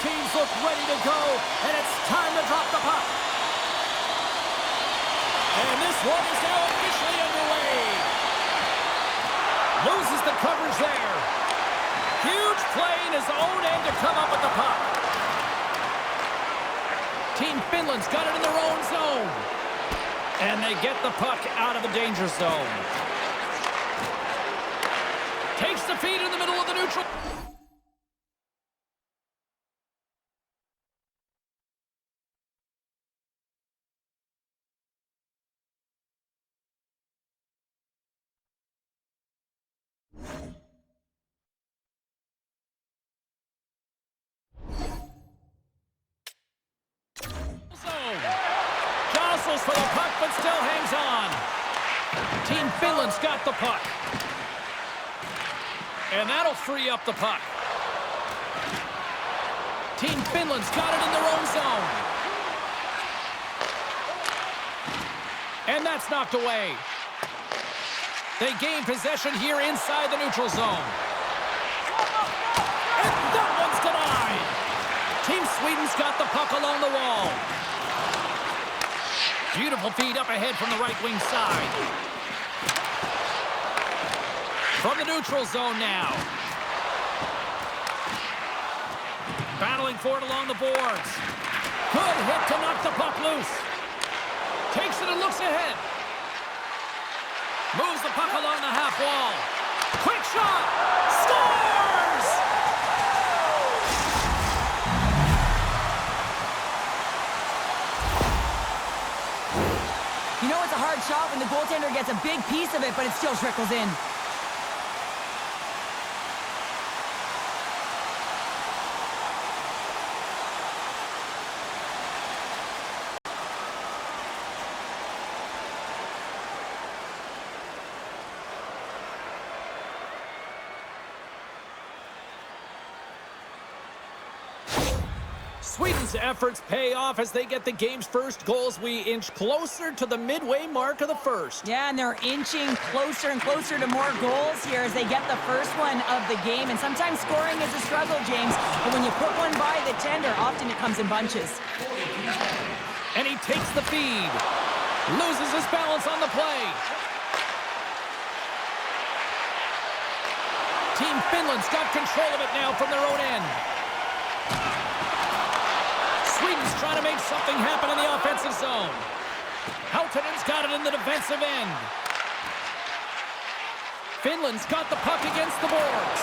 teams look ready to go, and it's time to drop the puck. And this one is now officially underway. Loses the coverage there. Huge play in his own end to come up with the puck. Team Finland's got it in their own zone. And they get the puck out of the danger zone. Takes the feed in the middle of the neutral. Jostles for the puck, but still hangs on. Team Finland's got the puck. And that'll free up the puck. Team Finland's got it in their own zone. And that's knocked away. They gain possession here inside the neutral zone. And that one's denied. Team Sweden's got the puck along the wall. Beautiful feed up ahead from the right wing side. From the neutral zone now. Battling for it along the boards. Good hit to knock the puck loose. Takes it and looks ahead. Moves the puck along the half wall. Quick shot! Scores! You know it's a hard shot when the goaltender gets a big piece of it, but it still trickles in. Sweden's efforts pay off as they get the game's first goals. We inch closer to the midway mark of the first. Yeah, and they're inching closer and closer to more goals here as they get the first one of the game. And sometimes scoring is a struggle, James. But when you put one by the tender, often it comes in bunches. And he takes the feed. Loses his balance on the play. Team Finland's got control of it now from their own end. Sweden's trying to make something happen in the offensive zone. Haltonen's got it in the defensive end. Finland's got the puck against the boards.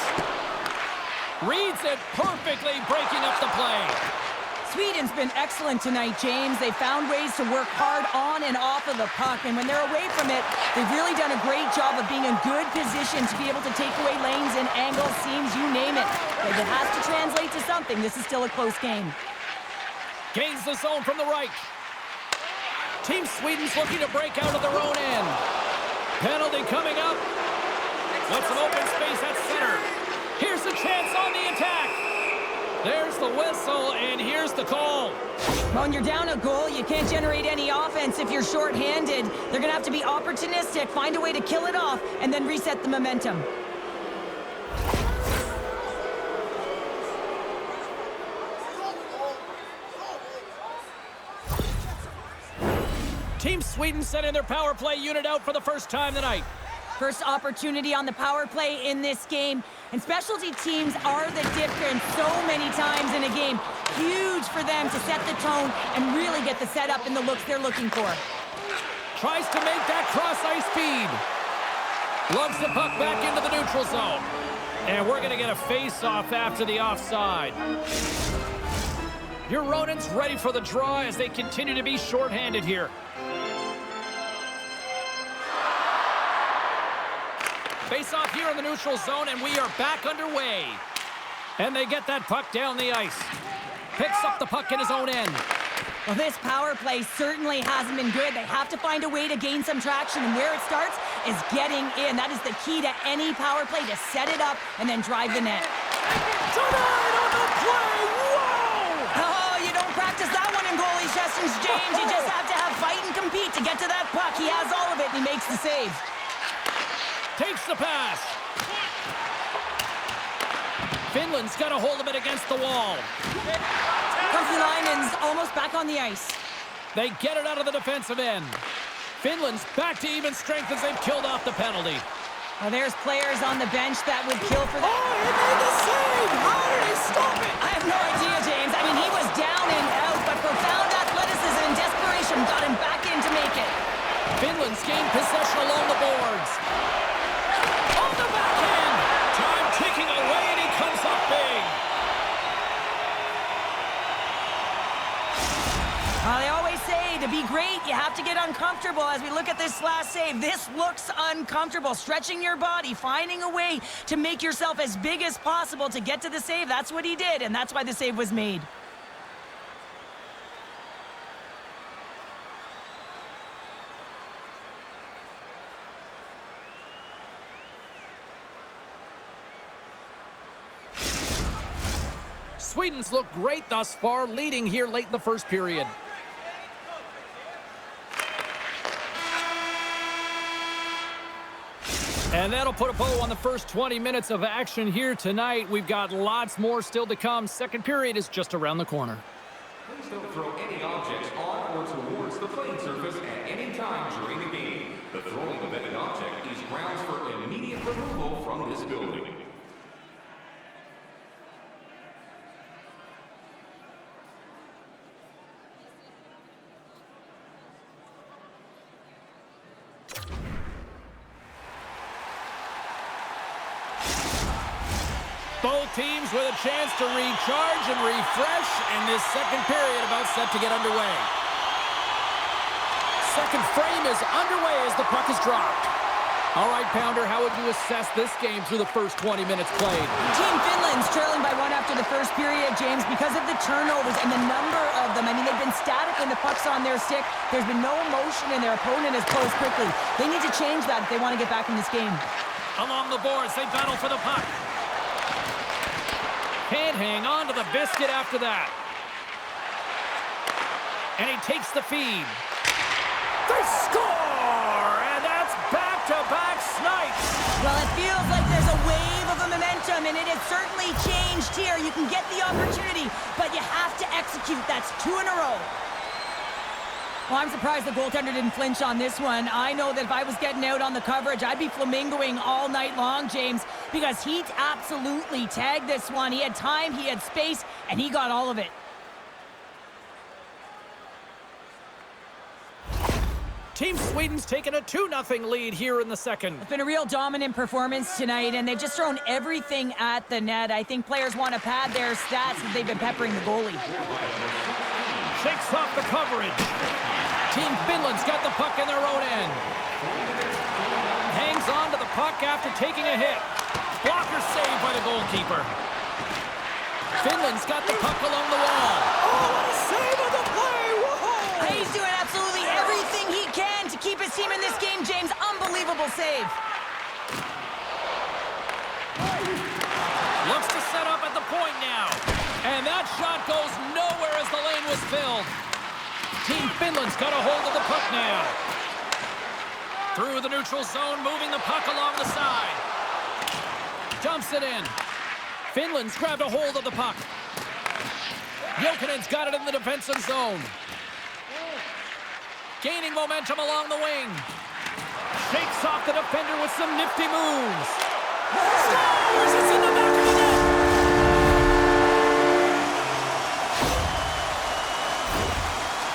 Reads it perfectly, breaking up the play. Sweden's been excellent tonight, James. They found ways to work hard on and off of the puck, and when they're away from it, they've really done a great job of being in good position to be able to take away lanes and angles, seams, you name it. But if it has to translate to something, this is still a close game. Gains the zone from the right. Team Sweden's looking to break out of their own end. Penalty coming up. What's an open space at center? Here's the chance on the attack. There's the whistle, and here's the call. When you're down a goal, you can't generate any offense if you're shorthanded. They're going to have to be opportunistic, find a way to kill it off, and then reset the momentum. Team Sweden sending their power play unit out for the first time tonight. First opportunity on the power play in this game. And specialty teams are the difference so many times in a game. Huge for them to set the tone and really get the setup and the looks they're looking for. Tries to make that cross-ice feed. Lugs the puck back into the neutral zone. And we're going to get a face-off after the offside. Your Ronins ready for the draw as they continue to be shorthanded here. Face-off here in the neutral zone, and we are back underway. And they get that puck down the ice. Picks up the puck in his own end. Well, this power play certainly hasn't been good. They have to find a way to gain some traction, and where it starts is getting in. That is the key to any power play, to set it up and then drive the net. Denied on the play! Whoa! Oh, you don't practice that one in goalie sessions, James. You just have to have fight and compete to get to that puck. He has all of it, and he makes the save. Takes the pass. Finland's got a hold of it against the wall. Ruotsalainen's almost back on the ice. They get it out of the defensive end. Finland's back to even strength as they've killed off the penalty. Well, there's players on the bench that would kill for that. Oh, he made the save! How did he stop it? I have no idea, James. I mean, he was down and out, but profound athleticism and desperation got him back in to make it. Finland's gained possession along the boards. On the backhand! Time ticking away, and he comes up big. They always say to be great, you have to get uncomfortable. As we look at this last save, this looks uncomfortable. Stretching your body, finding a way to make yourself as big as possible to get to the save. That's what he did, and that's why the save was made. Sweden's looked great thus far, leading here late in the first period. And that'll put a bow on the first 20 minutes of action here tonight. We've got lots more still to come. Second period is just around the corner. Please don't throw any objects on or towards the playing surface at any time during the game. The throwing of any object is grounds for immediate removal from this building. Both teams with a chance to recharge and refresh, and this second period about set to get underway. Second frame is underway as the puck is dropped. All right, Pounder, how would you assess this game through the first 20 minutes played? Team Finland's trailing by 1 after the first period, James, because of the turnovers and the number of them. I mean, they've been static when the puck's on their stick. There's been no motion, and their opponent has closed quickly. They need to change that if they want to get back in this game. Along the boards, they battle for the puck. Can't hang on to the biscuit after that. And he takes the feed. They score! And that's back-to-back snipes. Well, it feels like there's a wave of a momentum, and it has certainly changed here. You can get the opportunity, but you have to execute. That's 2 in a row. Well, I'm surprised the goaltender didn't flinch on this one. I know that if I was getting out on the coverage, I'd be flamingoing all night long, James, because he absolutely tagged this one. He had time, he had space, and he got all of it. Team Sweden's taken a 2-0 lead here in the second. It's been a real dominant performance tonight, and they've just thrown everything at the net. I think players want to pad their stats as they've been peppering the goalie. Shakes off the coverage. Team Finland's got the puck in their own end. Hangs on to the puck after taking a hit. Blocker saved by the goalkeeper. Finland's got the puck along the wall. Oh, what a save on the play! Whoa! He's doing absolutely everything he can to keep his team in this game, James. Unbelievable save. Looks to set up at the point now. And that shot goes nowhere as the lane was filled. Team Finland's got a hold of the puck now. Through the neutral zone, moving the puck along the side. Dumps it in. Finland's grabbed a hold of the puck. Jokinen's got it in the defensive zone. Gaining momentum along the wing. Shakes off the defender with some nifty moves. Scores! It's in the back of the net!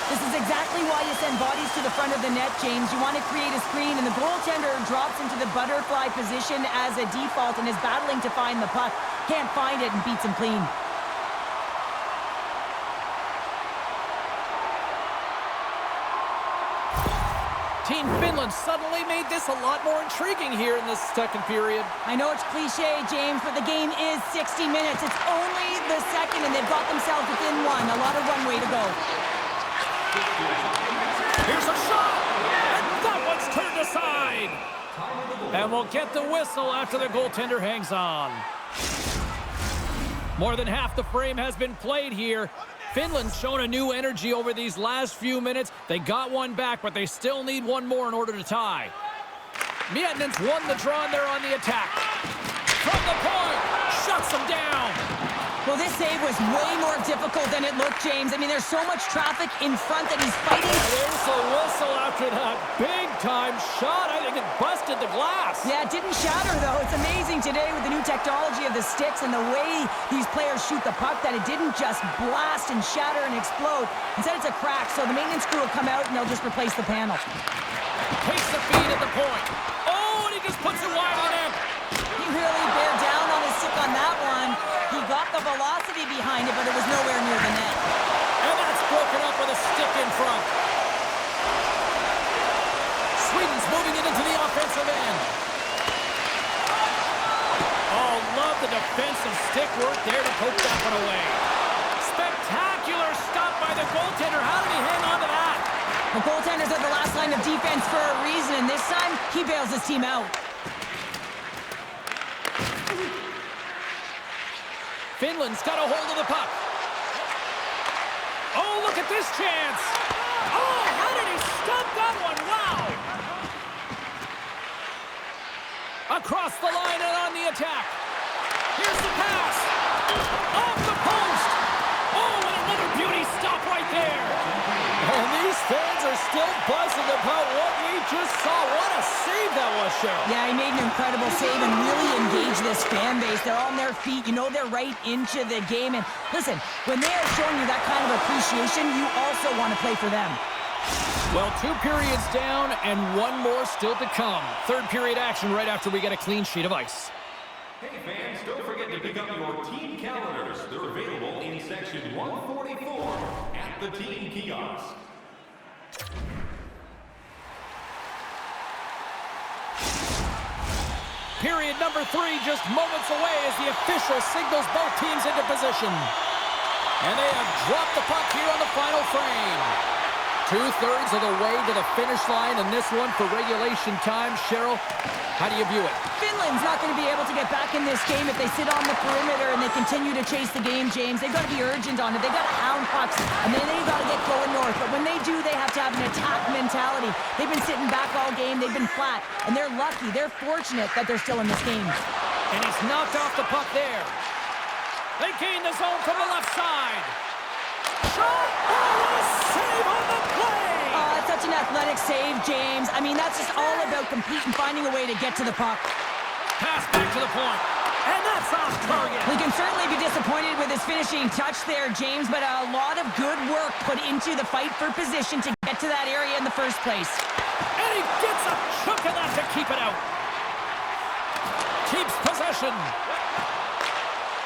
This is exactly why you send bodies to the front of the net, James. You want to create a screen, and the goaltender drops into the butterfly position as a default and is battling to find the puck. Can't find it and beats him clean. Team Finland suddenly made this a lot more intriguing here in this second period. I know it's cliche, James, but the game is 60 minutes. It's only the second, and they've got themselves within one. A lot of runway to go. Here's a shot, and that one's turned aside. And we'll get the whistle after the goaltender hangs on. More than half the frame has been played here. Finland's shown a new energy over these last few minutes. They got one back, but they still need one more in order to tie. Mietinen's won the draw, and they're on the attack. From the point, shuts him down. Well, this save was way more difficult than it looked, James. I mean, there's so much traffic in front that he's fighting. There's a whistle after that big-time shot. I think it busted the glass. Yeah, it didn't shatter, though. It's amazing today with the new technology of the sticks and the way these players shoot the puck that it didn't just blast and shatter and explode. Instead, it's a crack, so the maintenance crew will come out and they'll just replace the panel. Takes the feed at the point. Oh, and he just puts it wide on him. He really bared down on his stick on that one. He got the velocity behind it, but it was nowhere near the net. And that's broken up with a stick in front. Sweden's moving it into the offensive end. Oh, love the defensive stick work there to poke that one away. Spectacular stop by the goaltender. How did he hang on to that? The goaltenders are the last line of defense for a reason, and this time, he bails his team out. Finland's got a hold of the puck. Oh, look at this chance. Oh, how did he stop that one? Wow. Across the line and on the attack. Here's the pass. Off the post. Oh, and another beauty stop right there. And these fans are still buzzing about what we just saw. What a save that was, Cheryl. Yeah, he made an incredible save and really engaged this fan base. They're on their feet. You know they're right into the game. And listen, when they are showing you that kind of appreciation, you also want to play for them. Well, 2 periods down and 1 more still to come. Third period action right after we get a clean sheet of ice. Hey fans, don't forget to pick up your team calendars. They're available in section 144 at the team kiosk. Period number 3 just moments away as the official signals both teams into position. And they have dropped the puck here on the final frame. 2/3 of the way to the finish line, and this one for regulation time. Cheryl, how do you view it? Finland's not going to be able to get back in this game if they sit on the perimeter and they continue to chase the game, James. They've got to be urgent on it. They've got to hound pucks, and then they've got to get going north. But when they do, they have to have an attack mentality. They've been sitting back all game. They've been flat, and they're lucky. They're fortunate that they're still in this game. And he's knocked off the puck there. They gain the zone from the left side. Shot! Oh, what a save on the play! It's such an athletic save, James. I mean, that's just all about competing, finding a way to get to the puck. Pass back to the point. And that's off target. We can certainly be disappointed with his finishing touch there, James, but a lot of good work put into the fight for position to get to that area in the first place. And he gets a chunk of that to keep it out. Keeps possession.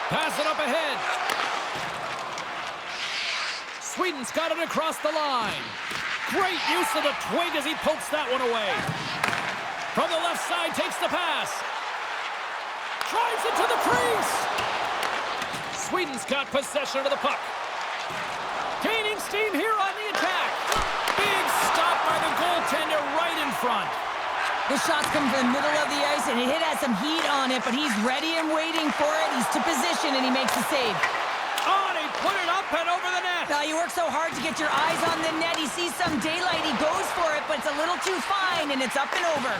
Pass it up ahead. Sweden's got it across the line. Great use of the twig as he pokes that one away. From the left side, takes the pass. Drives it to the crease. Sweden's got possession of the puck. Gaining steam here on the attack. Big stop by the goaltender right in front. The shots come from the middle of the ice, and it has some heat on it, but he's ready and waiting for it. He's to position, and he makes the save. Oh, and he put it up and over the net. You work so hard to get your eyes on the net. He sees some daylight. He goes for it, but it's a little too fine, and it's up and over.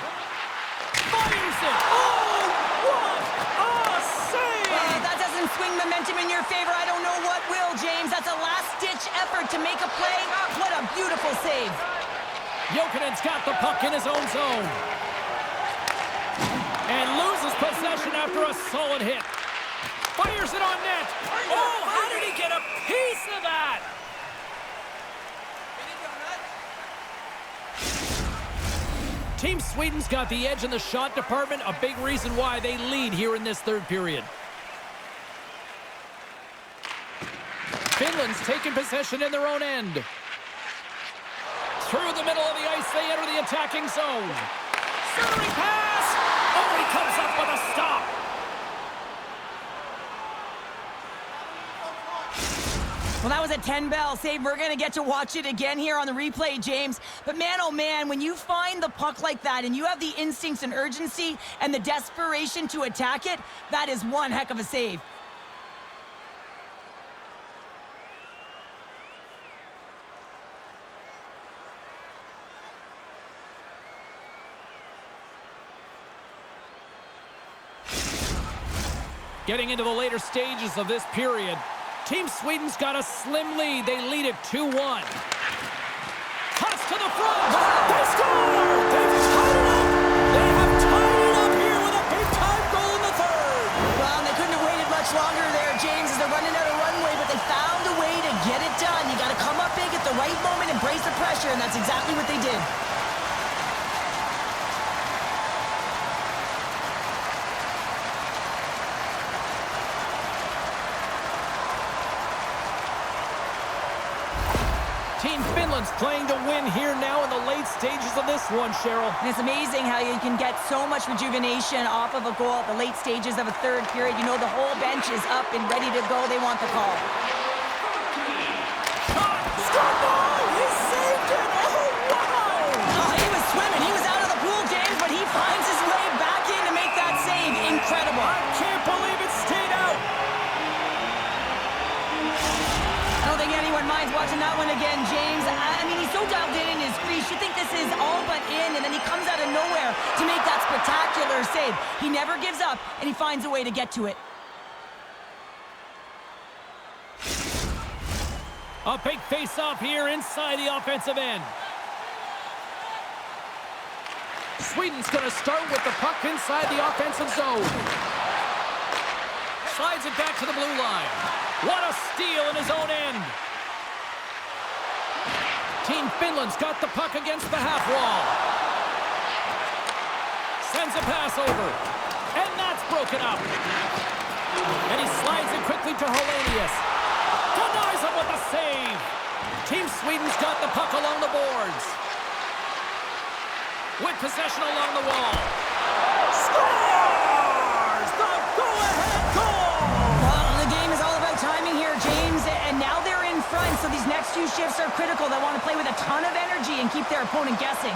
Fires it. Oh, what a save! That doesn't swing momentum in your favor. I don't know what will, James. That's a last-ditch effort to make a play. What a beautiful save. Jokinen's got the puck in his own zone. And loses possession after a solid hit. Fires it on net. Oh, how did he get a piece of that? Team Sweden's got the edge in the shot department, a big reason why they lead here in this third period. Finland's taking possession in their own end. Through the middle of the ice, they enter the attacking zone. Centering pass! Oh, he comes up with a stop. Well, that was a 10-bell save. We're going to get to watch it again here on the replay, James. But man, oh man, when you find the puck like that and you have the instincts and urgency and the desperation to attack it, that is one heck of a save. Getting into the later stages of this period, Team Sweden's got a slim lead. They lead it 2-1. Toss to the front. They score! They've tied it up! They have tied it up here with a big-time goal in the third. Well, they couldn't have waited much longer there, James, as they're running out of runway, but they found a way to get it done. You got to come up big at the right moment and brace the pressure, and that's exactly what they did. Team Finland's playing to win here now in the late stages of this one, Cheryl. And it's amazing how you can get so much rejuvenation off of a goal at the late stages of a third period. You know the whole bench is up and ready to go. They want the call. Shot! Score! No! He saved it! Oh, wow! Oh, he was swimming. He was out of the pool, James, but he finds his way back in to make that save. Incredible. I can't believe it stayed out! I don't think anyone minds watching that one again, James. I mean, he's so dialed in his crease. You think this is all but in, and then he comes out of nowhere to make that spectacular save. He never gives up, and he finds a way to get to it. A big face-off here inside the offensive end. Sweden's going to start with the puck inside the offensive zone. Slides it back to the blue line. What a steal in his own end. Team Finland's got the puck against the half wall. Sends a pass over. And that's broken up. And he slides it quickly to Hlinka. Denies him with a save. Team Sweden's got the puck along the boards. With possession along the wall. Scores! The go-ahead goal! Well, the game is all about timing here, James, and now they're in front, so these next few shifts are critical. They want to play with a ton of energy and keep their opponent guessing.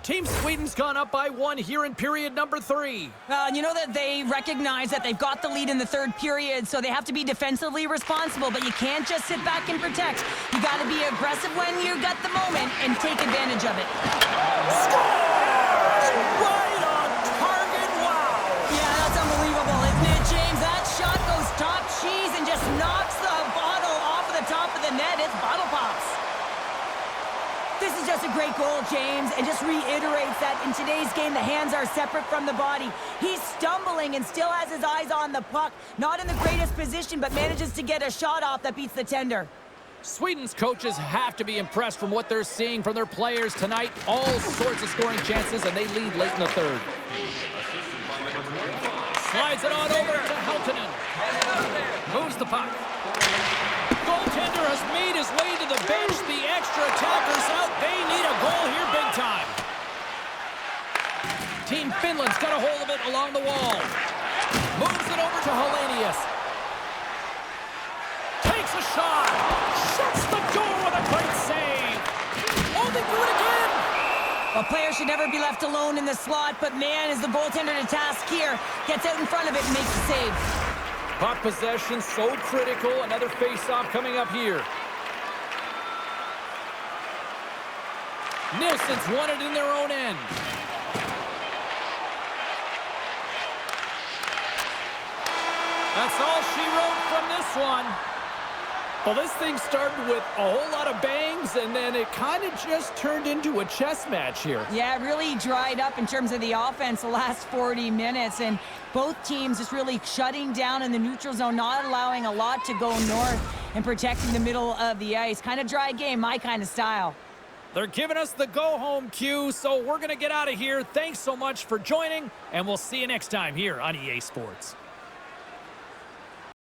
Team Sweden's gone up by 1 here in period number 3. You know that they recognize that they've got the lead in the third period, so they have to be defensively responsible, but you can't just sit back and protect. You got to be aggressive when you got the moment and take advantage of it. Scores! Right on target, wow! Yeah, that's unbelievable, isn't it, James? That shot goes top cheese and just knocks the bottle off of the top of the net. It's bottle pops. This is just a great goal, James, and just reiterates that in today's game, the hands are separate from the body. He's stumbling and still has his eyes on the puck. Not in the greatest position, but manages to get a shot off that beats the tender. Sweden's coaches have to be impressed from what they're seeing from their players tonight. All sorts of scoring chances, and they lead late in the third. Slides it on over to Hlinka. Moves the puck. Goaltender has made his way to the bench. The extra attacker's out. They need a goal here big time. Team Finland's got a hold of it along the wall. Moves it over to Hlinka. Takes a shot. Shuts the door with a great save. Oh, they do it again. A player should never be left alone in the slot, but man, is the goaltender to task here. Gets out in front of it and makes the save. Puck possession so critical. Another face-off coming up here. Nilsson's won it in their own end. That's all she wrote from this one. Well, this thing started with a whole lot of bangs, and then it kind of just turned into a chess match here. Yeah, it really dried up in terms of the offense the last 40 minutes, and both teams just really shutting down in the neutral zone, not allowing a lot to go north and protecting the middle of the ice. Kind of dry game, my kind of style. They're giving us the go-home cue, so we're going to get out of here. Thanks so much for joining, and we'll see you next time here on EA Sports.